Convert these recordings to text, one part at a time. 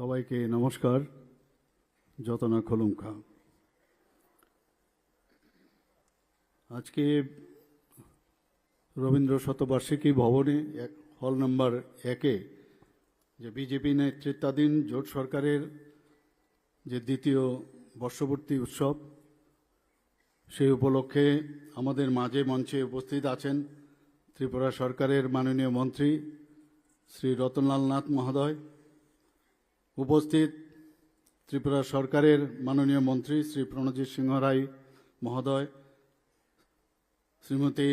সবাইকে নমস্কার। যতনা খলুমখা। আজকে রবীন্দ্র শতবার্ষিকী ভবনে হল নম্বর 1-এ যে বিজেপি নেতৃত্বাধীন জোট সরকারের যে দ্বিতীয় বর্ষপূর্তি উৎসব, সেই উপলক্ষে আমাদের মাঝে মঞ্চে উপস্থিত আছেন ত্রিপুরা সরকারের মাননীয় মন্ত্রী শ্রী রতনলাল নাথ মহোদয়, উপস্থিত ত্রিপুরা সরকারের মাননীয় মন্ত্রী শ্রী প্রণজিৎ সিংহ রায় মহোদয়, শ্রীমতী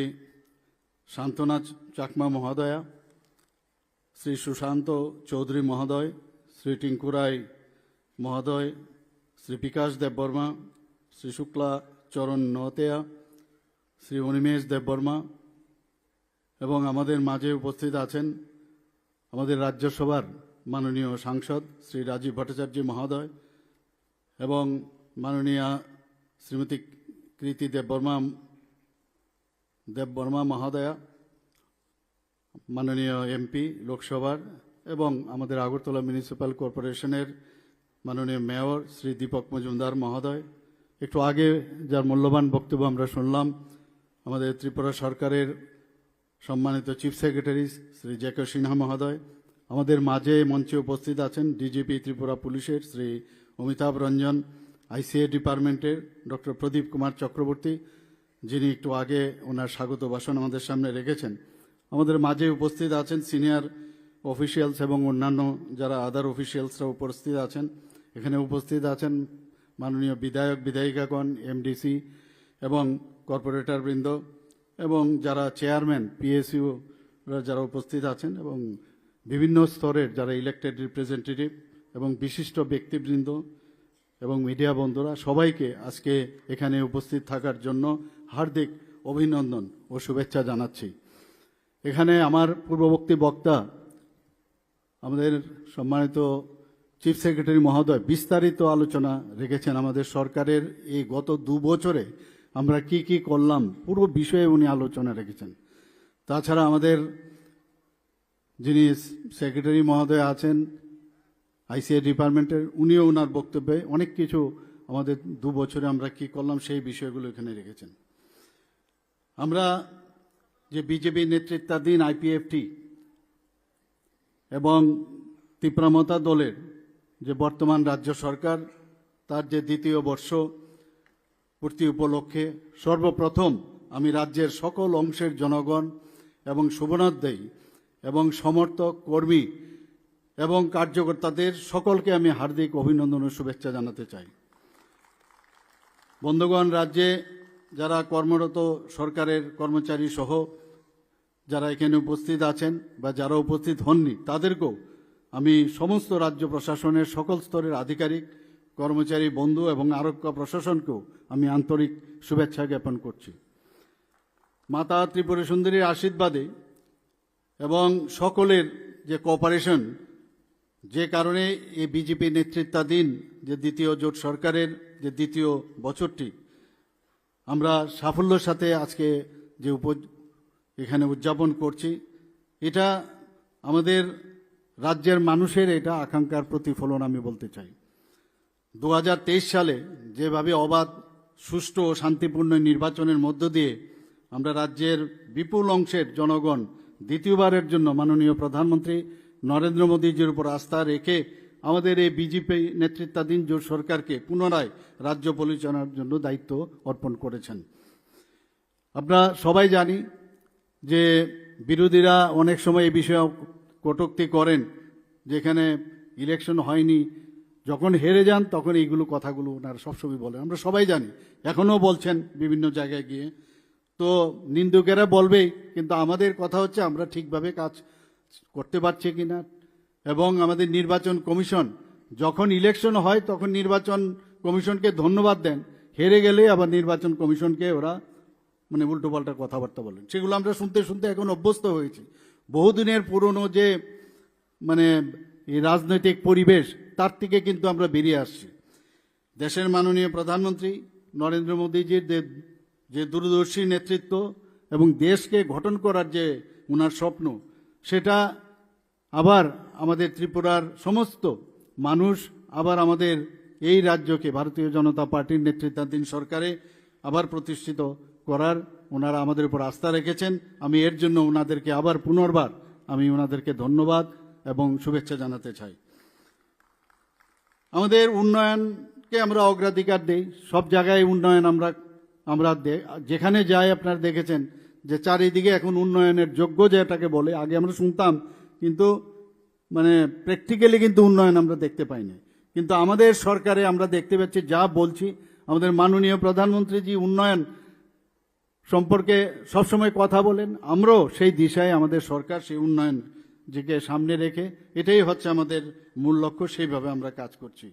শান্তনা চাকমা মহোদয়া, শ্রী সুশান্ত চৌধুরী মহোদয়, শ্রী টিঙ্কু রায় মহোদয়, শ্রী বিকাশ দেববর্মা, শ্রী শুক্লা চরণ নতেয়া, শ্রী অনিমেষ দেববর্মা এবং আমাদের মাঝে উপস্থিত আছেন আমাদের রাজ্যসভার মাননীয় সাংসদ শ্রী রাজীব ভট্টাচার্য মহোদয় এবং মাননীয়া শ্রীমতী কৃতি দেববর্মা মহোদয়া, মাননীয় এমপি লোকসভার এবং আমাদের আগরতলা মিউনিসিপ্যাল কর্পোরেশনের মাননীয় মেয়র শ্রী দীপক মজুমদার মহোদয়। একটু আগে যার মূল্যবান বক্তব্য আমরা শুনলাম, আমাদের ত্রিপুরা সরকারের সম্মানিত চিফ সেক্রেটারি শ্রী জে.কে. সিনহা মহোদয়, আমাদের মাঝে মঞ্চে উপস্থিত আছেন ডিজিপি ত্রিপুরা পুলিশের শ্রী অমিতাভ রঞ্জন, আইসিএ ডিপার্টমেন্টের ডক্টর প্রদীপ কুমার চক্রবর্তী, যিনি একটু আগে ওনার স্বাগত ভাষণ আমাদের সামনে রেখেছেন। আমাদের মাঝে উপস্থিত আছেন সিনিয়র অফিসিয়ালস এবং অন্যান্য যারা আদার অফিসিয়ালসরা উপস্থিত আছেন। এখানে উপস্থিত আছেন মাননীয় বিধায়ক বিধায়িকাগণ, এমডিসি এবং কর্পোরেটরবৃন্দ এবং যারা চেয়ারম্যান পিএসইউরা যারা উপস্থিত আছেন এবং বিভিন্ন স্তরের যারা ইলেক্টেড রিপ্রেজেন্টেটিভ এবং বিশিষ্ট ব্যক্তিবৃন্দ এবং মিডিয়া বন্ধুরা, সবাইকে আজকে এখানে উপস্থিত থাকার জন্য হার্দিক অভিনন্দন ও শুভেচ্ছা জানাচ্ছি। এখানে আমার পূর্ববর্তী বক্তা আমাদের সম্মানিত চিফ সেক্রেটারি মহোদয় বিস্তারিত আলোচনা রেখেছেন আমাদের সরকারের এই গত 2 বছরে আমরা কি কি করলাম, পুরো বিষয়ে উনি আলোচনা রেখেছেন। তাছাড়া আমাদের যিনি সেক্রেটারি মহোদয় আছেন আইসিআই ডিপার্টমেন্টের, উনিও ওনার বক্তব্যে অনেক কিছু আমাদের 2 বছরে আমরা কি করলাম সেই বিষয়গুলো এখানে রেখেছেন। আমরা যে বিজেপি নেতৃত্বাধীন আইপিএফটি এবং ত্রিপুরা দলের যে বর্তমান রাজ্য সরকার, তার যে দ্বিতীয় বর্ষ পূর্তি উপলক্ষে সর্বপ্রথম আমি রাজ্যের সকল অংশের জনগণ এবং শুভনার্থী এবং সমর্থক কর্মী এবং কার্যকর্তাদের সকলকে আমি হার্দিক অভিনন্দন ও শুভেচ্ছা জানাতে চাই। বন্ধুগণ, রাজ্যে যারা কর্মরত সরকারের কর্মচারী সহ যারা এখানে উপস্থিত আছেন বা যারা উপস্থিত হননি, তাদেরকেও আমি সমস্ত রাজ্য প্রশাসনের সকল স্তরের আধিকারিক, কর্মচারী বন্ধু এবং আরক্ষা প্রশাসনকেও আমি আন্তরিক শুভেচ্ছা জ্ঞাপন করছি। মাতা ত্রিপুরা সুন্দরীর আশীর্বাদে এবং সকলের যে কোঅপারেশন, যে কারণে এই বিজেপি নেতৃত্বাধীন যে দ্বিতীয় জোট সরকারের যে দ্বিতীয় বছরটি আমরা সাফল্যের সাথে আজকে যে এখানে উদযাপন করছি, এটা আমাদের রাজ্যের মানুষের এটা আকাঙ্ক্ষার প্রতিফলন আমি বলতে চাই। 2023 সালে যেভাবে অবাধ, সুষ্ঠু ও শান্তিপূর্ণ নির্বাচনের মধ্য দিয়ে আমরা রাজ্যের বিপুল অংশের জনগণ দ্বিতীয়বারের জন্য মাননীয় প্রধানমন্ত্রী নরেন্দ্র মোদীজির উপর আস্থা রেখে আমাদের এই বিজেপি নেতৃত্বাধীন জোট সরকারকে পুনরায় রাজ্য পরিচালনার জন্য দায়িত্ব অর্পণ করেছেন। আমরা সবাই জানি যে বিরোধীরা অনেক সময় এই বিষয়ে কটূক্তি করেন, যেখানে ইলেকশন হয়নি, যখন হেরে যান তখন এইগুলো কথাগুলো ওনারা সবসময় বলেন। আমরা সবাই জানি, এখনও বলছেন বিভিন্ন জায়গায় গিয়ে। তো নিন্দুকেরা বলবেই, কিন্তু আমাদের কথা হচ্ছে আমরা ঠিকভাবে কাজ করতে পারছি কিনা। এবং আমাদের নির্বাচন কমিশন যখন ইলেকশন হয় তখন নির্বাচন কমিশনকে ধন্যবাদ দেন, হেরে গেলে আবার নির্বাচন কমিশনকে ওরা উল্টোপাল্টা কথাবার্তা বলেন। সেগুলো আমরা শুনতে শুনতে এখন অভ্যস্ত হয়েছি। বহুদিনের পুরনো যে এই রাজনৈতিক পরিবেশ, তার থেকে কিন্তু আমরা বেরিয়ে আসছি। দেশের মাননীয় প্রধানমন্ত্রী নরেন্দ্র মোদীজির যে দূরদর্শী নেতৃত্ব এবং দেশকে গঠন করার যে ওনার স্বপ্ন, সেটা আবার আমাদের ত্রিপুরার সমস্ত মানুষ আবার আমাদের এই রাজ্যকে ভারতীয় জনতা পার্টির নেতৃত্বাধীন সরকারে আবার প্রতিষ্ঠিত করার ওনারা আমাদের উপর আস্থা রেখেছেন। আমি এর জন্য ওনাদেরকে আবার পুনর্বার আমি ওনাদেরকে ধন্যবাদ এবং শুভেচ্ছা জানাতে চাই। আমাদের উন্নয়নকে আমরা অগ্রাধিকার দেই, সব জায়গায় উন্নয়ন আমরা যেখানে যাই আপনারা দেখেছেন যে চারিদিকে এখন উন্নয়নের যোগ্য যেটাকে বলে, আগে আমরা শুনতাম কিন্তু মানে প্র্যাকটিক্যালি কিন্তু উন্নয়ন আমরা দেখতে পাইনি। কিন্তু আমাদের সরকারে আমরা দেখতে পাচ্ছি, যা বলছি আমাদের মাননীয় প্রধানমন্ত্রীজি উন্নয়ন সম্পর্কে সবসময় কথা বলেন, আমরাও সেই দিশায় আমাদের সরকার সেই উন্নয়ন যেকে সামনে রেখে এটাই হচ্ছে আমাদের মূল লক্ষ্য, সেইভাবে আমরা কাজ করছি।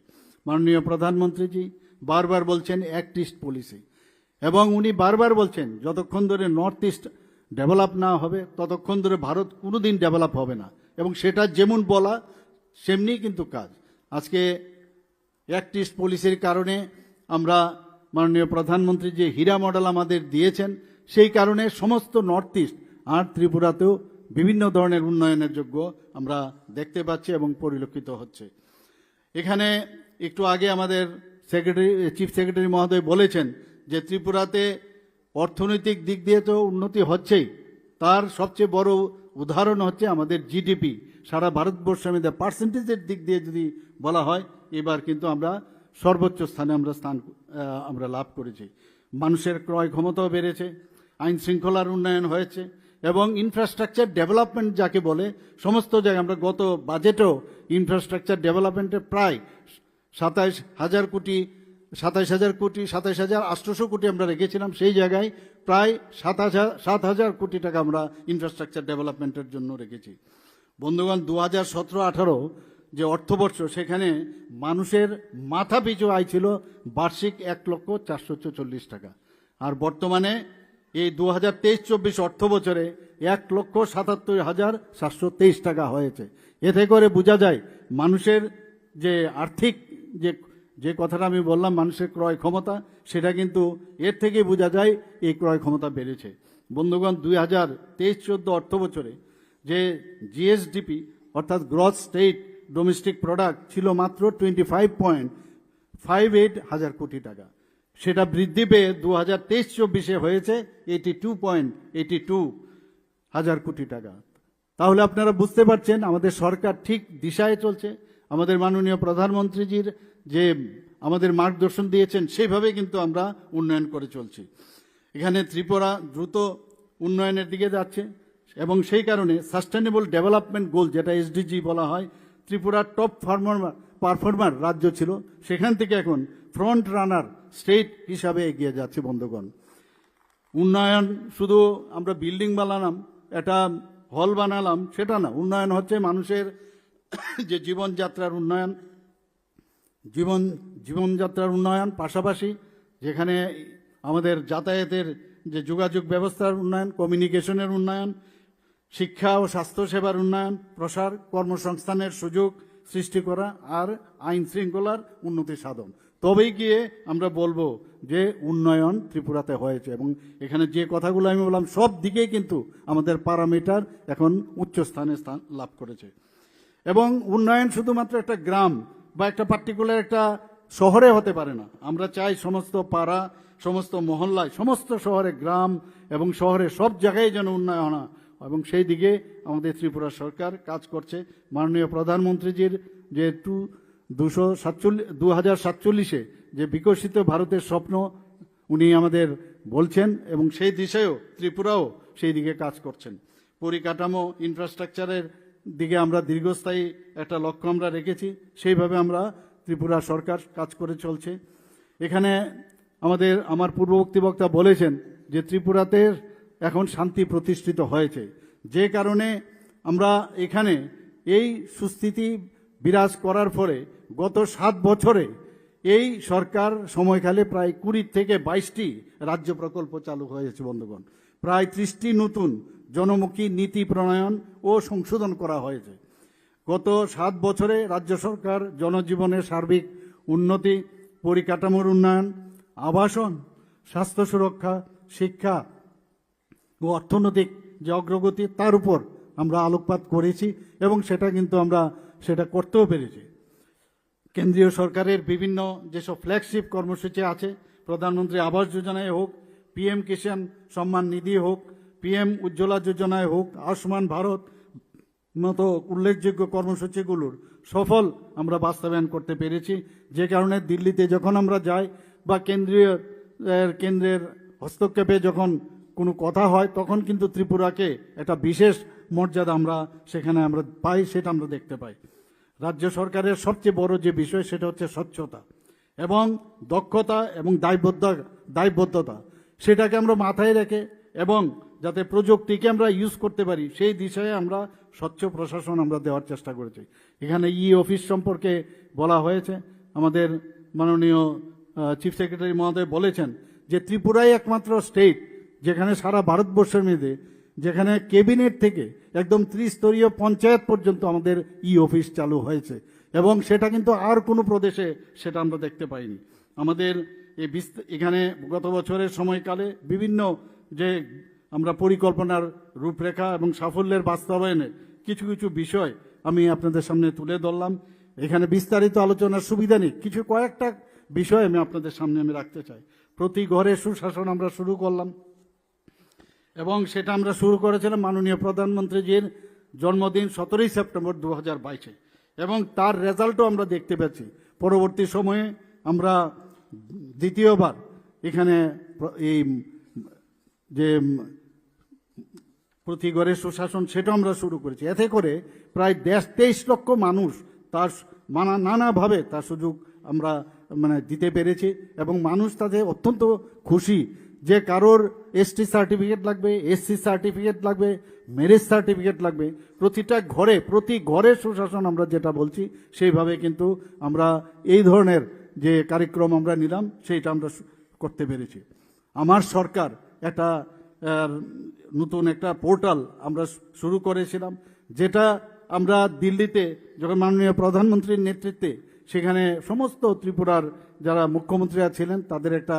মাননীয় প্রধানমন্ত্রীজি বারবার বলছেন অ্যাক্ট ইস্ট পলিসি, এবং উনি বারবার বলছেন যতক্ষণ ধরে নর্থ ইস্ট ডেভেলপ না হবে ততক্ষণ ধরে ভারত কোনোদিন ডেভেলপ হবে না, এবং সেটা যেমন বলা সেমনি কিন্তু কাজ। আজকে অ্যাক্ট ইস্ট পলিসির কারণে আমরা মাননীয় প্রধানমন্ত্রী যে হীরা মডেল আমাদের দিয়েছেন, সেই কারণে সমস্ত নর্থ ইস্ট আর ত্রিপুরাতেও বিভিন্ন ধরনের উন্নয়নের যোগ্য আমরা দেখতে পাচ্ছি এবং পরিলক্ষিত হচ্ছে। এখানে একটু আগে আমাদের চিফ সেক্রেটারি মহোদয় বলেছেন যে ত্রিপুরাতে অর্থনৈতিক দিক দিয়ে তো উন্নতি হচ্ছেই, তার সবচেয়ে বড় উদাহরণ হচ্ছে আমাদের জিডিপি। সারা ভারতবর্ষের মধ্যে পার্সেন্টেজের দিক দিয়ে যদি বলা হয়, এবার কিন্তু আমরা সর্বোচ্চ স্থানে আমরা লাভ করেছি। মানুষের ক্রয় ক্ষমতাও বেড়েছে, আইন শৃঙ্খলার উন্নয়ন হয়েছে, এবং ইনফ্রাস্ট্রাকচার ডেভেলপমেন্ট যাকে বলে সমস্ত জায়গায় আমরা গত বাজেটেও ইনফ্রাস্ট্রাকচার ডেভেলপমেন্টে প্রায় 27,800 কোটি আমরা রেখেছিলাম, সেই জায়গায় প্রায় 7,000 কোটি টাকা আমরা ইনফ্রাস্ট্রাকচার ডেভেলপমেন্টের জন্য রেখেছি। বন্ধুগণ, 2017-18 যে অর্থবর্ষ, সেখানে মানুষের মাথা পিছু আয় ছিল বার্ষিক 1,440,000 টাকা, আর বর্তমানে এই 2023-24 অর্থ বছরে 1,77,723 টাকা হয়েছে। এতে করে বোঝা যায় মানুষের যে আর্থিক যে কথাটা আমি বললাম, মানুষের ক্রয় ক্ষমতা, সেটা কিন্তু এর থেকেই বোঝা যায় এই ক্রয় ক্ষমতা বেড়েছে। বন্ধুগণ, 2023-14 অর্থ বছরে যে জিএসডিপি অর্থাৎ গ্রস স্টেট ডোমেস্টিক প্রোডাক্ট ছিল মাত্র 25.58 হাজার কোটি টাকা, সেটা বৃদ্ধি পেয়ে 2023-24 হয়েছে 82.82 হাজার কোটি টাকা। তাহলে আপনারা বুঝতে পারছেন আমাদের সরকার ঠিক দিশায় চলছে। আমাদের মাননীয় প্রধানমন্ত্রীজির যে আমাদের মার্গদর্শন দিয়েছেন, সেইভাবে কিন্তু আমরা উন্নয়ন করে চলছি। এখানে ত্রিপুরা দ্রুত উন্নয়নের দিকে যাচ্ছে, এবং সেই কারণে সাস্টেনেবল ডেভেলপমেন্ট গোল যেটা এসডিজি বলা হয়, ত্রিপুরার টপ পারফর্মার রাজ্য ছিল, সেখান থেকে এখন ফ্রন্ট রানার স্টেট হিসাবে এগিয়ে যাচ্ছে। বন্ধুগণ, উন্নয়ন শুধু আমরা বিল্ডিং বানালাম, একটা হল বানালাম সেটা না, উন্নয়ন হচ্ছে মানুষের যে জীবনযাত্রার উন্নয়ন, পাশাপাশি যেখানে আমাদের যাতায়াতের যে যোগাযোগ ব্যবস্থার উন্নয়ন, কমিউনিকেশনের উন্নয়ন, শিক্ষা ও স্বাস্থ্যসেবার উন্নয়ন, প্রসার, কর্মসংস্থানের সুযোগ সৃষ্টি করা, আর আইন শৃঙ্খলার উন্নতি সাধন। তবেই গিয়ে আমরা বলবো যে উন্নয়ন ত্রিপুরাতে হয়েছে। এবং এখানে যে কথাগুলো আমি বললাম, সব দিকেই কিন্তু আমাদের প্যারামিটার এখন উচ্চ স্থান লাভ করেছে। এবং উন্নয়ন শুধুমাত্র একটা গ্রাম বা একটা পার্টিকুলার একটা শহরে হতে পারে না। আমরা চাই সমস্ত পাড়া, সমস্ত মহল্লায়, সমস্ত শহরে, গ্রাম এবং শহরে সব জায়গায় যেন উন্নয়ন হয়, এবং সেই দিকে আমাদের ত্রিপুরা সরকার কাজ করছে। মাননীয় প্রধানমন্ত্রীজির যে 2047 যে বিকশিত ভারতের স্বপ্ন উনি আমাদের বলছেন, এবং সেই দিশেও ত্রিপুরাও সেই দিকে কাজ করছেন। পরিকাঠামো, ইনফ্রাস্ট্রাকচারের দিকে আমরা দীর্ঘস্থায়ী একটা লক্ষ্য আমরা রেখেছি, সেইভাবে আমরা ত্রিপুরা সরকার কাজ করে চলছে। এখানে আমার পূর্ববর্তী বক্তা বলেছেন যে ত্রিপুরাতে এখন শান্তি প্রতিষ্ঠিত হয়েছে, যে কারণে আমরা এখানে এই সুস্থিতি বিরাজ করার পরে গত 7 বছরে এই সরকার সময়কালে প্রায় 20 থেকে 22টি রাজ্য প্রকল্প চালু হয়েছে। বন্ধুগণ, প্রায় 30টি নতুন জনমুখী নীতি প্রণয়ন ও সংশোধন করা হয়েছে। গত 7 বছরে রাজ্য সরকার জনজীবনের সার্বিক উন্নতি, পরিকাঠামোর উন্নয়ন, আবাসন, স্বাস্থ্য সুরক্ষা, শিক্ষা ও অর্থনৈতিক যে অগ্রগতি, তার উপর আমরা আলোকপাত করেছি, এবং সেটা কিন্তু আমরা করতেও পেরেছি। কেন্দ্রীয় সরকারের বিভিন্ন যেসব ফ্ল্যাগশিপ কর্মসূচি আছে, প্রধানমন্ত্রী আবাস যোজনায় হোক, পিএম কিষাণ সম্মান নিধি হোক, পিএম উজ্জ্বলা যোজনায় হোক, আয়ুষ্মান ভারত মতো উল্লেখযোগ্য কর্মসূচিগুলোর সফল আমরা বাস্তবায়ন করতে পেরেছি। যে কারণে দিল্লিতে যখন আমরা যাই বা কেন্দ্রের হস্তক্ষেপে যখন কোনো কথা হয়, তখন কিন্তু ত্রিপুরাকে একটা বিশেষ মর্যাদা আমরা সেখানে আমরা পাই, সেটা আমরা দেখতে পাই। রাজ্য সরকারের সবচেয়ে বড় যে বিষয় সেটা হচ্ছে স্বচ্ছতা এবং দক্ষতা এবং দায়বদ্ধতা, সেটাকে আমরা মাথায় রেখে এবং যাতে প্রযুক্তিকে আমরা ইউজ করতে পারি সেই দিশায় আমরা স্বচ্ছ প্রশাসন আমরা দেওয়ার চেষ্টা করেছি। এখানে অফিস সম্পর্কে বলা হয়েছে, আমাদের মাননীয় চিফ সেক্রেটারি মহোদয় বলেছেন যে ত্রিপুরাই একমাত্র স্টেট যেখানে সারা ভারতবর্ষের মধ্যে যেখানে ক্যাবিনেট থেকে একদম ত্রিস্তরীয় পঞ্চায়েত পর্যন্ত আমাদের অফিস চালু হয়েছে, এবং সেটা কিন্তু আর কোনো প্রদেশে সেটা আমরা দেখতে পাইনি। আমাদের এখানে গত বছরের সময়কালে বিভিন্ন যে আমরা পরিকল্পনার রূপরেখা এবং সাফল্যের বাস্তবায়নে কিছু কিছু বিষয় আমি আপনাদের সামনে তুলে ধরলাম। এখানে বিস্তারিত আলোচনার সুবিধা নেই, কয়েকটা বিষয় আমি আপনাদের সামনে আমি রাখতে চাই। প্রতি ঘরে সুশাসন আমরা শুরু করলাম, এবং সেটা আমরা শুরু করেছিলাম মাননীয় প্রধানমন্ত্রীজির জন্মদিন 17 সেপ্টেম্বর 2022, এবং তার রেজাল্টও আমরা দেখতে পাচ্ছি। পরবর্তী সময়ে আমরা দ্বিতীয়বার এখানে এই যে প্রতি ঘরে সুশাসন সেটা আমরা শুরু করেছি। এতে করে প্রায় 23 লক্ষ মানুষ তার নানাভাবে তার সুযোগ আমরা দিতে পেরেছি, এবং মানুষ তাদের অত্যন্ত খুশি যে কারোর এসটি সার্টিফিকেট লাগবে, এসসি সার্টিফিকেট লাগবে, ম্যারেজ সার্টিফিকেট লাগবে, প্রতি ঘরে সুশাসন আমরা যেটা বলছি সেইভাবে কিন্তু আমরা এই ধরনের যে কার্যক্রম আমরা নিলাম সেইটা আমরা করতে পেরেছি। আমার সরকার একটা নতুন একটা পোর্টাল আমরা শুরু করেছিলাম, যেটা আমরা দিল্লিতে যখন মাননীয় প্রধানমন্ত্রীর নেতৃত্বে সেখানে সমস্ত ত্রিপুরার যারা মুখ্যমন্ত্রীরা ছিলেন তাদের একটা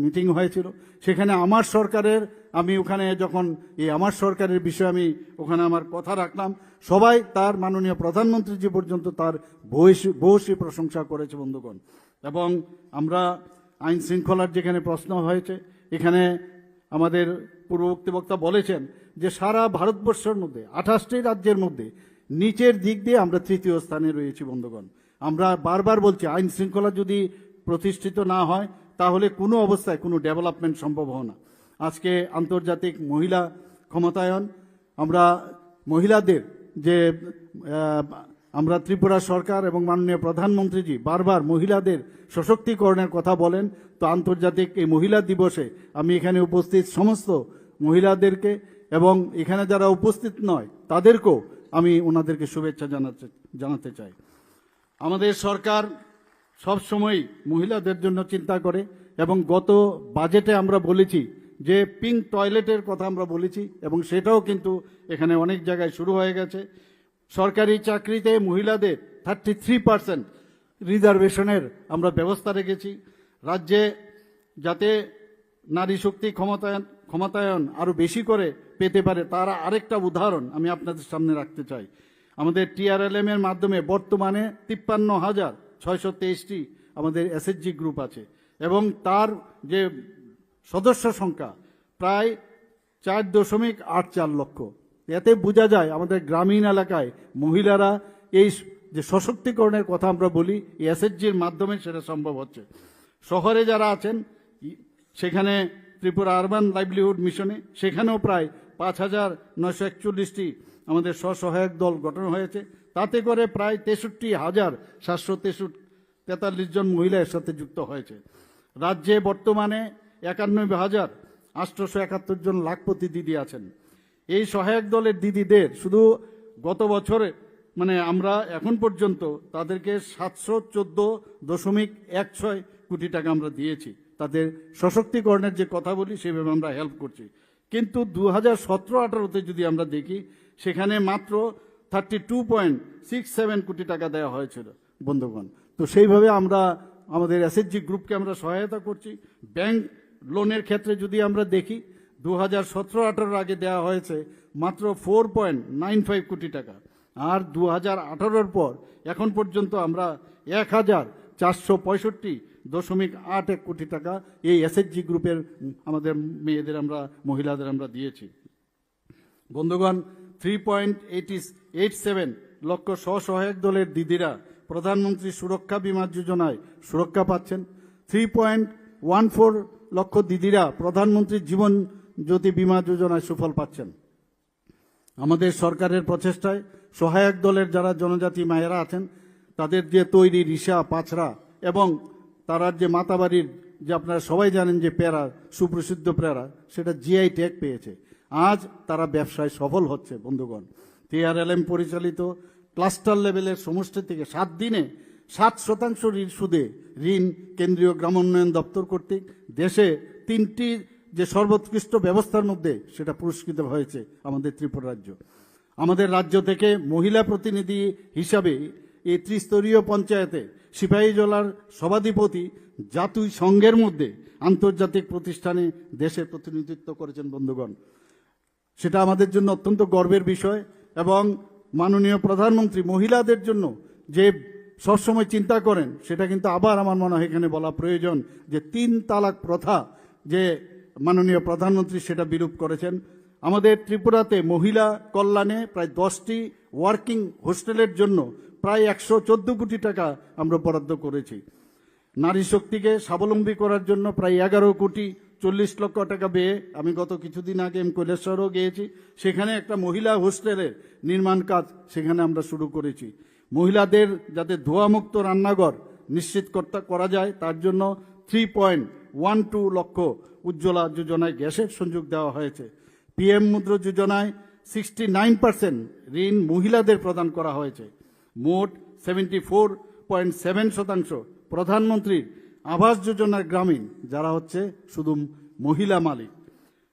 মিটিং হয়েছিল। সেখানে আমার সরকারের আমি ওখানে যখন আমার সরকারের বিষয়ে আমি ওখানে আমার কথা রাখলাম, সবাই তার মাননীয় প্রধানমন্ত্রীজি পর্যন্ত তার ভূয়সী প্রশংসা করেছে বন্ধুগণ। এবং আমরা আইন শৃঙ্খলার যেখানে প্রশ্ন হয়েছে, এখানে আমাদের পূর্ববর্তী বক্তা বলেছেন যে সারা ভারতবর্ষের মধ্যে 28টি রাজ্যের মধ্যে নিচের দিক দিয়ে আমরা তৃতীয় স্থানে রয়েছি বন্ধুগণ। আমরা বারবার বলছি আইন শৃঙ্খলা যদি প্রতিষ্ঠিত না হয় তাহলে কোনো অবস্থায় কোনো ডেভেলপমেন্ট সম্ভব হয় না। আজকে আন্তর্জাতিক মহিলা ক্ষমতায়ন, আমরা মহিলাদের যে আমরা ত্রিপুরা সরকার এবং মাননীয় প্রধানমন্ত্রীজি বারবার মহিলাদের সশক্তিকরণের কথা বলেন। তো আন্তর্জাতিক এই মহিলা দিবসে আমি এখানে উপস্থিত সমস্ত মহিলাদেরকে এবং এখানে যারা উপস্থিত নয় তাদেরকেও আমি ওনাদেরকে শুভেচ্ছা জানাতে চাই। আমাদের সরকার সবসময় মহিলাদের জন্য চিন্তা করে, এবং গত বাজেটে আমরা বলেছি যে পিঙ্ক টয়লেটের কথা আমরা বলেছি, এবং সেটাও কিন্তু এখানে অনেক জায়গায় শুরু হয়ে গেছে। সরকারি চাকরিতে মহিলাদের 33% রিজার্ভেশনের আমরা ব্যবস্থা রেখেছি। রাজ্যে যাতে নারী শক্তি ক্ষমতায়ন আরও বেশি করে পেতে পারে তার আরেকটা উদাহরণ আমি আপনাদের সামনে রাখতে চাই। আমাদের TRLM এর মাধ্যমে বর্তমানে 53,623টি আমাদের SHG গ্রুপ আছে, এবং তার যে সদস্য সংখ্যা প্রায় 4.84 লক্ষ। এতে বোঝা যায় আমাদের গ্রামীণ এলাকায় মহিলারা এই যে সশক্তিকরণের কথা আমরা বলি এই SHGর মাধ্যমে সেটা সম্ভব হচ্ছে। শহরে যারা আছেন সেখানে ত্রিপুরা আরবান লাইভলিহুড মিশনে সেখানেও প্রায় 5,941টি আমাদের স্বসহায়ক দল গঠন হয়েছে। তাতে করে প্রায় 63,743 জন মহিলা এর সাথে যুক্ত হয়েছে। রাজ্যে বর্তমানে 91,871 জন লাখপতি দিদি আছেন। এই সহায়ক দলের দিদিদের শুধু গত বছরে আমরা এখন পর্যন্ত তাদেরকে 714.16 কোটি টাকা আমরা দিয়েছি। তাদের সশক্তিকরণের যে কথা বলি সেভাবে আমরা হেল্প করছি। কিন্তু 2017-18তে যদি আমরা দেখি সেখানে মাত্র 32.67 কোটি টাকা দেওয়া হয়েছিল বন্ধুগণ। তো সেইভাবে আমরা আমাদের SHG গ্রুপকে আমরা সহায়তা করছি। ব্যাংক লোনের ক্ষেত্রে যদি আমরা দেখি 2017-18 আগে দেওয়া হয়েছে মাত্র 4.95 কোটি টাকা, আর 2018 পর এখন পর্যন্ত আমরা 1465.81 কোটি টাকা এই এসএইচজি গ্রুপের আমাদের মেয়েদের আমরা মহিলাদের আমরা দিয়েছি। বন্ধুগণ, 3.87 লক্ষ স্বসহায়ক দলের দিদিরা প্রধানমন্ত্রী সুরক্ষা বিমা যোজনায় সুরক্ষা পাচ্ছেন। 3.14 লক্ষ দিদিরা প্রধানমন্ত্রী জীবন জ্যোতি বিমা যোজনায় সুফল পাচ্ছেন। আমাদের সরকারের প্রচেষ্টায় সহায়ক দলের যারা জনজাতি মায়েরা আছেন তাদের যে তৈরি রিসা পাছড়া এবং তারার যে মাতাবাড়ির যে আপনারা সবাই জানেন যে পেয়ারা, সুপ্রসিদ্ধ পেয়ারা, সেটা জিআই ট্যাগ পেয়েছে। আজ তারা ব্যবসায় সফল হচ্ছে। বন্ধুগণ, TRLM পরিচালিত ক্লাস্টার লেভেলের সমষ্টি থেকে 7 দিনে 7% ঋণ সুদে ঋণ কেন্দ্রীয় গ্রামোন্নয়ন দপ্তর কর্তৃক দেশে 3টি যে সর্বোৎকৃষ্ট ব্যবস্থার মধ্যে সেটা পুরস্কৃত হয়েছে আমাদের ত্রিপুরা রাজ্য। আমাদের রাজ্য থেকে মহিলা প্রতিনিধি হিসাবে এই ত্রিস্তরীয় পঞ্চায়েতে সিপাহীজলার সভাধিপতি জাতিসংঘের মধ্যে আন্তর্জাতিক প্রতিষ্ঠানে দেশে প্রতিনিধিত্ব করেছেন। বন্ধুগণ, সেটা আমাদের জন্য অত্যন্ত গর্বের বিষয়। এবং মাননীয় প্রধানমন্ত্রী মহিলাদের জন্য যে সবসময় চিন্তা করেন সেটা কিন্তু আবার আমার মনে হয় এখানে বলা প্রয়োজন যে 3 তালাক প্রথা যে মাননীয় প্রধানমন্ত্রী সেটা বিরূপ করেছেন। আমাদের ত্রিপুরাতে মহিলা কল্যাণে প্রায় 10টি ওয়ার্কিং হোস্টেলের জন্য প্রায় 114 কোটি টাকা আমরা বরাদ্দ করেছি। নারী শক্তিকে স্বাবলম্বী করার জন্য প্রায় 11.40 কোটি টাকা ব্যয়ে আমি গত কিছুদিন আগে কৈলাসহরও গিয়েছি, সেখানে একটা মহিলা হোস্টেলের নির্মাণ কাজ সেখানে আমরা শুরু করেছি। মহিলাদের যাতে ধোঁয়ামুক্ত রান্নাঘর নিশ্চিত করা যায় তার জন্য 3.12 লক্ষ উজ্জ্বলা যোজনায় গ্যাসের সংযোগ দেওয়া হয়েছে। PM মুদ্রা যোজনায় 69% ঋণ মহিলাদের প্রদান করা হয়েছে। মোট 74.7% প্রধানমন্ত্রীর আবাস যোজনার গ্রামীণ যারা হচ্ছে শুধু মহিলা মালিক।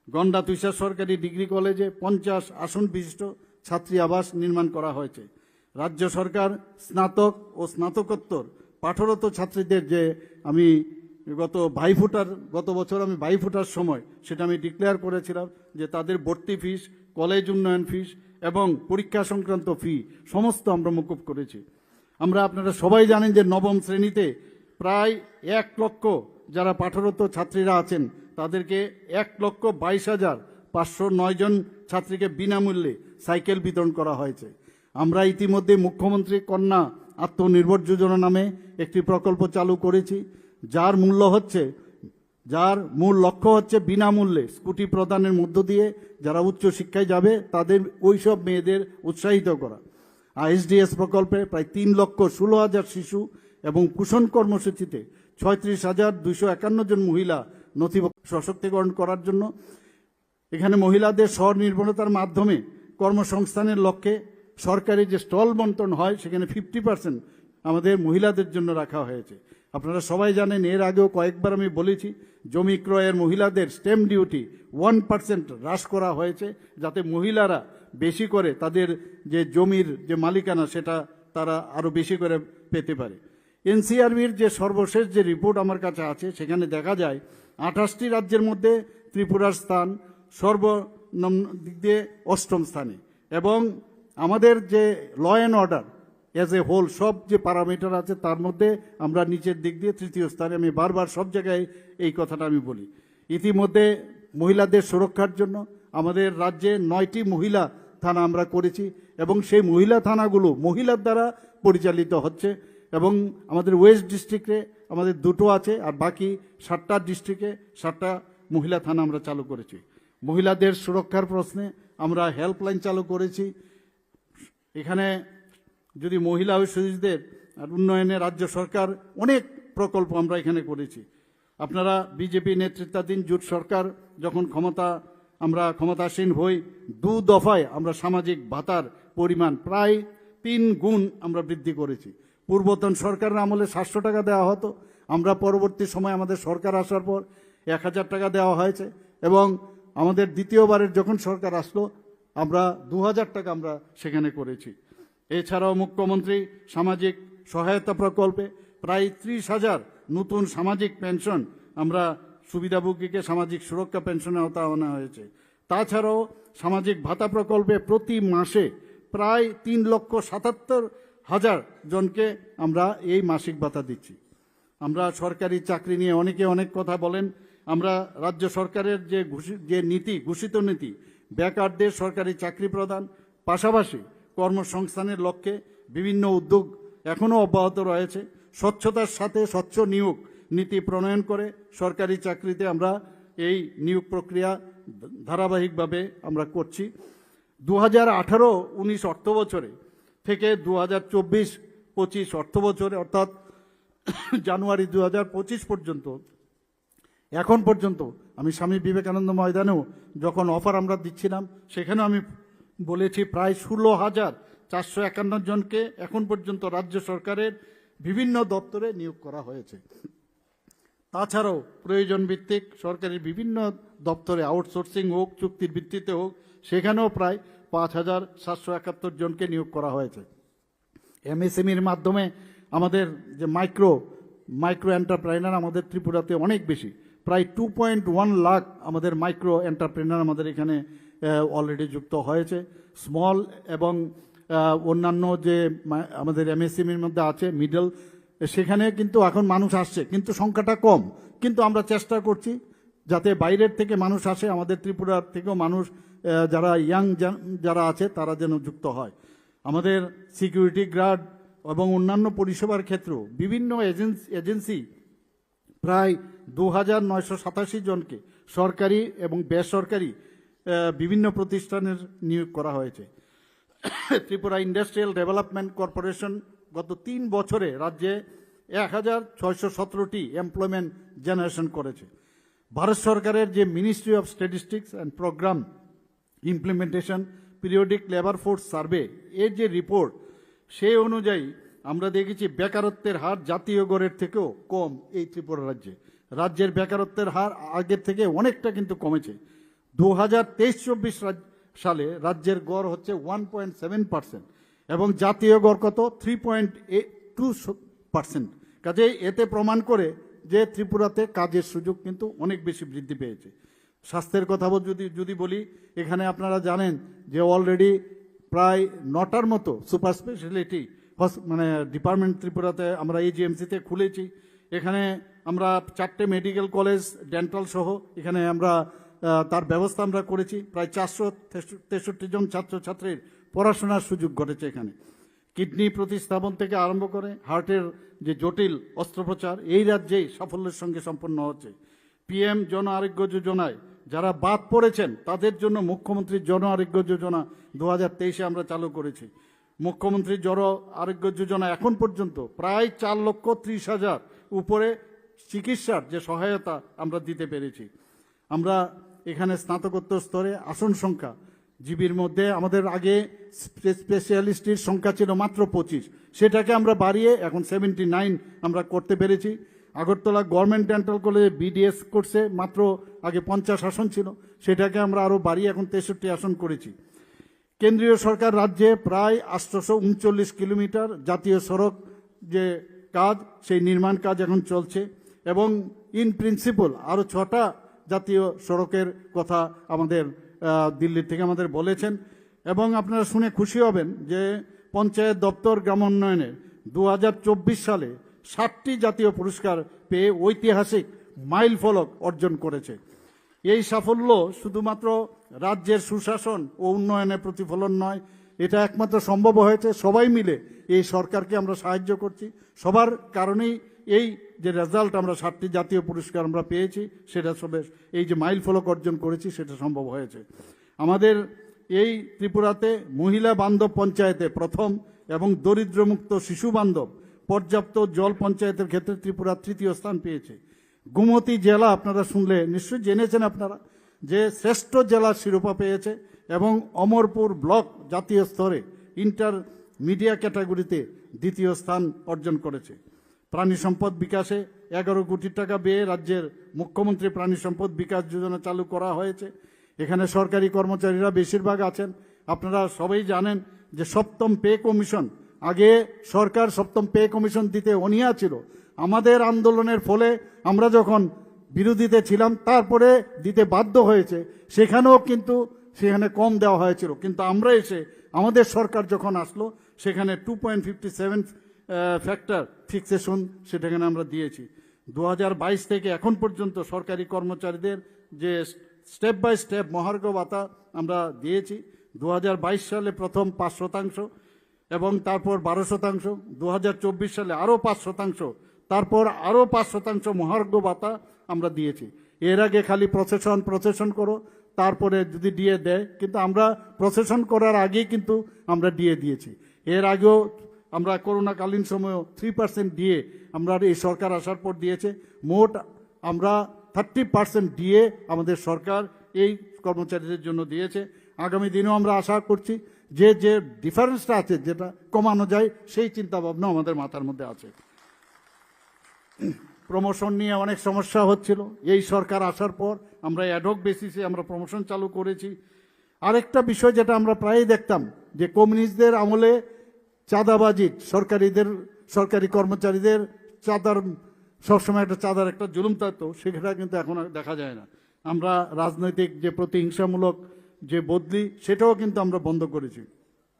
গন্ডা তুষার সরকারি ডিগ্রি কলেজে 50 আসন বিশিষ্ট ছাত্রী আবাস নির্মাণ করা হয়েছে। রাজ্য সরকার স্নাতক ও স্নাতকোত্তর পাঠরত ছাত্রীদের যে আমি গত বছর আমি ভাইফোঁটার সময় সেটা আমি ডিক্লেয়ার করেছিলাম যে তাদের ভর্তি ফিস, কলেজ উন্নয়ন ফিস এবং পরীক্ষা সংক্রান্ত ফি সমস্ত আমরা মকুব করেছি। আপনারা সবাই জানেন যে 9ম শ্রেণীতে প্রায় 1 লক্ষ যারা পাঠরত ছাত্রীরা আছেন তাদেরকে 1,22,509 জন ছাত্রীকে বিনামূল্যে সাইকেল বিতরণ করা হয়েছে। আমরা ইতিমধ্যে মুখ্যমন্ত্রী কন্যা আত্মনির্ভর যোজনা নামে একটি প্রকল্প চালু করেছি, যার মূল লক্ষ্য হচ্ছে বিনামূল্যে স্কুটি প্রদানের মধ্য দিয়ে যারা উচ্চ শিক্ষায় যাবে তাদের ওইসব মেয়েদের উৎসাহিত করা। ISDS প্রকল্পে প্রায় 3,16,000 শিশু এবং কুশন কর্মসূচিতে 36,251 জন মহিলা নথিভুক্ত সশক্তিকরণ করার জন্য এখানে মহিলাদের স্বনির্ভরতার মাধ্যমে কর্মসংস্থানের লক্ষ্যে সরকারি যে স্টল বন্টন হয় সেখানে 50% আমাদের মহিলাদের জন্য রাখা হয়েছে। আপনারা সবাই জানেন, এর আগেও কয়েকবার আমি বলেছি, জমি ক্রয়ের মহিলাদের স্ট্যাম্প ডিউটি 1% হ্রাস করা হয়েছে যাতে মহিলারা বেশি করে তাদের যে জমির যে মালিকানা সেটা তারা আরও বেশি করে পেতে পারে। NCRBর যে সর্বশেষ যে রিপোর্ট আমার কাছে আছে সেখানে দেখা যায় 28টি রাজ্যের মধ্যে ত্রিপুরার স্থান সর্বনিম্ন দিক দিয়ে 8ম স্থানে এবং আমাদের যে law and order as a whole সব যে প্যারামিটার আছে তার মধ্যে আমরা নিচের দিক দিয়ে 3য় স্থানে। আমি বারবার সব জায়গায় এই কথাটা আমি বলি। ইতিমধ্যে মহিলাদের সুরক্ষার জন্য আমাদের রাজ্যে 9টি মহিলা থানা আমরা করেছি এবং সেই মহিলা থানাগুলো মহিলার দ্বারা পরিচালিত হচ্ছে এবং আমাদের ওয়েস্ট ডিস্ট্রিক্টে আমাদের 2টো আছে আর বাকি 7টা ডিস্ট্রিক্টে 7টা মহিলা থানা আমরা চালু করেছি। মহিলাদের সুরক্ষার প্রশ্নে আমরা হেল্পলাইন চালু করেছি। এখানে যদি মহিলা ও শিশুদের উন্নয়নে রাজ্য সরকার অনেক প্রকল্প আমরা এখানে করেছি। আপনারা বিজেপি নেতৃত্বাধীন জোট সরকার যখন আমরা ক্ষমতাসীন হই 2 দফায় আমরা সামাজিক ভাতার পরিমাণ প্রায় 3 গুণ আমরা বৃদ্ধি করেছি। পূর্বতন সরকারের আমলে 700 টাকা দেওয়া হতো, আমরা পরবর্তী সময় আমাদের সরকার আসার পর 1000 টাকা দেওয়া হয়েছে এবং আমাদের দ্বিতীয়বারের যখন সরকার আসলো আমরা 2000 টাকা আমরা সেখানে করেছি। এছাড়াও মুখ্যমন্ত্রী সামাজিক সহায়তা প্রকল্পে প্রায় 30,000 নতুন সামাজিক পেনশন আমরা সুবিধাভোগীকে সামাজিক সুরক্ষা পেনশনের আওতায় আনা হয়েছে। তাছাড়াও সামাজিক ভাতা প্রকল্পে প্রতি মাসে প্রায় 3,77,000 জনকে আমরা এই মাসিক ভাতা দিচ্ছি। আমরা সরকারি চাকরি নিয়ে অনেকে অনেক কথা বলেন। আমরা রাজ্য সরকারের যে নীতি, ঘোষিত নীতি, বেকারদের সরকারি চাকরি প্রদান, পাশাপাশি কর্মসংস্থানের লক্ষ্যে বিভিন্ন উদ্যোগ এখনও অব্যাহত রয়েছে। স্বচ্ছতার সাথে স্বচ্ছ নিয়োগ নীতি প্রণয়ন করে সরকারি চাকরিতে আমরা এই নিয়োগ প্রক্রিয়া ধারাবাহিকভাবে আমরা করছি। 2018-19 অর্থ বছরে থেকে 2024-25 অর্থ বছরে, অর্থাৎ জানুয়ারি 2025 পর্যন্ত, এখন পর্যন্ত আমি স্বামী বিবেকানন্দ ময়দানেও যখন অফার আমরা দিচ্ছিলাম সেখানেও আমি বলেছি প্রায় 16,451 জনকে এখন পর্যন্ত রাজ্য সরকারের বিভিন্ন দপ্তরে নিয়োগ করা হয়েছে। তাছাড়াও প্রয়োজন ভিত্তিক সরকারি বিভিন্ন দপ্তরে আউটসোর্সিং হোক, চুক্তির ভিত্তিতে হোক, সেখানেও প্রায় 5,771 জনকে নিয়োগ করা হয়েছে। এমএসএমইর মাধ্যমে আমাদের যে মাইক্রো এন্টারপ্রাইনার আমাদের ত্রিপুরাতে অনেক বেশি, প্রায় 2.1 লাখ আমাদের মাইক্রো এন্টারপ্রেনার আমাদের এখানে অলরেডি যুক্ত হয়েছে। স্মল এবং অন্যান্য যে আমাদের এমএসএমইর মধ্যে আছে মিডল, সেখানে কিন্তু এখন মানুষ আসছে, কিন্তু সংখ্যাটা কম। কিন্তু আমরা চেষ্টা করছি যাতে বাইরের থেকে মানুষ আসে, আমাদের ত্রিপুরার থেকেও মানুষ যারা ইয়াং যারা আছে তারা যেন যুক্ত হয়। আমাদের সিকিউরিটি গার্ড এবং অন্যান্য পরিষেবার ক্ষেত্রেও বিভিন্ন এজেন্সি প্রায় 2,987 জনকে সরকারি এবং বেসরকারি বিভিন্ন প্রতিষ্ঠানের নিয়োগ করা হয়েছে। ত্রিপুরা ইন্ডাস্ট্রিয়াল ডেভেলপমেন্ট কর্পোরেশন গত 3 বছরে রাজ্যে 1,617টি এমপ্লয়মেন্ট জেনারেশন করেছে। ভারত সরকারের যে ministry of statistics and programme implementation periodic labour force survey এর যে রিপোর্ট, সেই অনুযায়ী আমরা দেখেছি বেকারত্বের হার জাতীয় গড়ের থেকেও কম এই ত্রিপুরা রাজ্যে। রাজ্যের বেকারত্বের হার আগের থেকে অনেকটা কিন্তু কমেছে। 2023-24 সালে রাজ্যের গড় হচ্ছে 1.7% এবং জাতীয় গড় কত 3.2%। কাজেই এতে প্রমাণ করে যে ত্রিপুরাতে কাজের সুযোগ কিন্তু অনেক বেশি বৃদ্ধি পেয়েছে। স্বাস্থ্যের কথা যদি বলি, এখানে আপনারা জানেন যে অলরেডি প্রায় 9টার মতো সুপার স্পেশালিটি ডিপার্টমেন্ট ত্রিপুরাতে আমরা এজিএমসিতে খুলেছি। এখানে আমরা 4টে মেডিকেল কলেজ, ডেন্টাল সহ এখানে আমরা তার ব্যবস্থা আমরা করেছি। প্রায় 463 জন ছাত্রছাত্রীর পড়াশোনার সুযোগ ঘটেছে এখানে। কিডনি প্রতিস্থাপন থেকে আরম্ভ করে হার্টের যে জটিল অস্ত্রোপচার এই রাজ্যেই সাফল্যের সঙ্গে সম্পন্ন হচ্ছে। পিএম জন আরোগ্য যোজনায় যারা বাদ পড়েছেন তাদের জন্য মুখ্যমন্ত্রীর জন আরোগ্য যোজনা 2023-এ আমরা চালু করেছি। মুখ্যমন্ত্রীর জন আরোগ্য যোজনা এখন পর্যন্ত প্রায় 4,30,000 উপরে চিকিৎসার যে সহায়তা আমরা দিতে পেরেছি। আমরা এখানে স্নাতকোত্তর স্তরে আসন সংখ্যা জিবির মধ্যে আমাদের আগে স্পেশালিস্টের সংখ্যা ছিল মাত্র 25, সেটাকে আমরা বাড়িয়ে এখন 79 আমরা করতে পেরেছি। আগরতলা গভর্নমেন্ট ডেন্টাল কলেজে বিডিএস কোর্সে মাত্র আগে 50 আসন ছিল, সেটাকে আমরা আরও বাড়িয়ে এখন 63 আসন করেছি। কেন্দ্রীয় সরকার রাজ্যে প্রায় 839 কিলোমিটার জাতীয় সড়ক যে কাজ, সেই নির্মাণ কাজ এখন চলছে এবং ইন প্রিন্সিপাল আরও 6টা জাতীয় সড়কের কথা আমাদের দিল্লি থেকে আমাদের বলেছেন। এবং আপনারা শুনে খুশি হবেন যে পঞ্চায়েত দপ্তর গ্রামোন্নয়নের 2024 সালে 60টি জাতীয় পুরস্কার পেয়ে ঐতিহাসিক মাইল ফলক অর্জন করেছে। এই সাফল্য শুধুমাত্র রাজ্যের সুশাসন ও উন্নয়নের প্রতিফলন নয়, এটা একমাত্র সম্ভব হয়েছে সবাই মিলে এই সরকারকে আমরা সাহায্য করছি। সবার কারণেই এই যে রেজাল্ট আমরা 60টি জাতীয় পুরস্কার আমরা পেয়েছি, সেটা সবে এই যে মাইল ফলক অর্জন করেছি সেটা সম্ভব হয়েছে। আমাদের এই ত্রিপুরাতে মহিলা বান্ধব পঞ্চায়েতে প্রথম এবং দরিদ্রমুক্ত শিশু বান্ধব পর্যাপ্ত জল পঞ্চায়েতের ক্ষেত্রে ত্রিপুরা 3য় স্থান পেয়েছে। গোমতী জেলা আপনারা শুনলে নিশ্চয়ই জেনেছেন আপনারা যে শ্রেষ্ঠ জেলার শিরোপা পেয়েছে এবং অমরপুর ব্লক জাতীয় স্তরে ইন্টারমিডিয়া ক্যাটাগরিতে 2য় স্থান অর্জন করেছে। প্রাণী সম্পদ বিকাশে 11 কোটি টাকা ব্যয়ে রাজ্যের মুখ্যমন্ত্রী প্রাণী সম্পদ বিকাশ যোজনা চালু করা হয়েছে। এখানে সরকারি কর্মচারীরা বেশিরভাগ আছেন। আপনারা সবাই জানেন যে 7ম পে কমিশন, আগে সরকার 7ম পে কমিশন দিতে অনীহা ছিল। আমাদের আন্দোলনের ফলে আমরা যখন বিরোধীতে ছিলাম তারপরে দিতে বাধ্য হয়েছে, সেখানেও কিন্তু সেখানে কম দেওয়া হয়েছিল, কিন্তু আমরা এসে আমাদের সরকার যখন আসলো সেখানে 2.57 ফ্যাক্টর ফিক্সেশন সেটাখানে আমরা দিয়েছি। 2022 থেকে এখন পর্যন্ত সরকারি কর্মচারীদের যে স্টেপ বাই স্টেপ মহার্ঘ ভাতা আমরা দিয়েছি। 2022 সালে প্রথম 5%, এবং তারপর 12%, 2024 সালে আরও 5%, তারপর আরও 5% মহার্ঘ ভাতা আমরা দিয়েছি। এর আগে খালি প্রসেশন করো, তারপরে যদি ডিএ দেয়, কিন্তু আমরা প্রসেশন করার আগেই কিন্তু আমরা ডিএ দিয়েছি। এর আগেও আমরা করোনাকালীন সময়ও 3% ডিএ আমরা এই সরকার আসার পর দিয়েছে। মোট আমরা 30% ডিএ আমাদের সরকার এই কর্মচারীদের জন্য দিয়েছে। আগামী দিনেও আমরা আশা করছি যে যে ডিফারেন্সটা আছে যেটা কমানো যায় সেই চিন্তা ভাবনা আমাদের মাথার মধ্যে আছে। প্রমোশন নিয়ে অনেক সমস্যা হচ্ছিল, এই সরকার আসার পর আমরা অ্যাডহক বেসিসে আমরা প্রমোশন চালু করেছি। আরেকটা বিষয় যেটা আমরা প্রায়ই দেখতাম যে কমিউনিস্টদের আমলে চাঁদাবাজি, সরকারি কর্মচারীদের চাঁদার সবসময় চাঁদার একটা জুলুম থাকতো, সেটা কিন্তু এখন আর দেখা যায় না। আমরা রাজনৈতিক যে প্রতিহিংসামূলক যে বদলি সেটাও কিন্তু আমরা বন্ধ করেছি।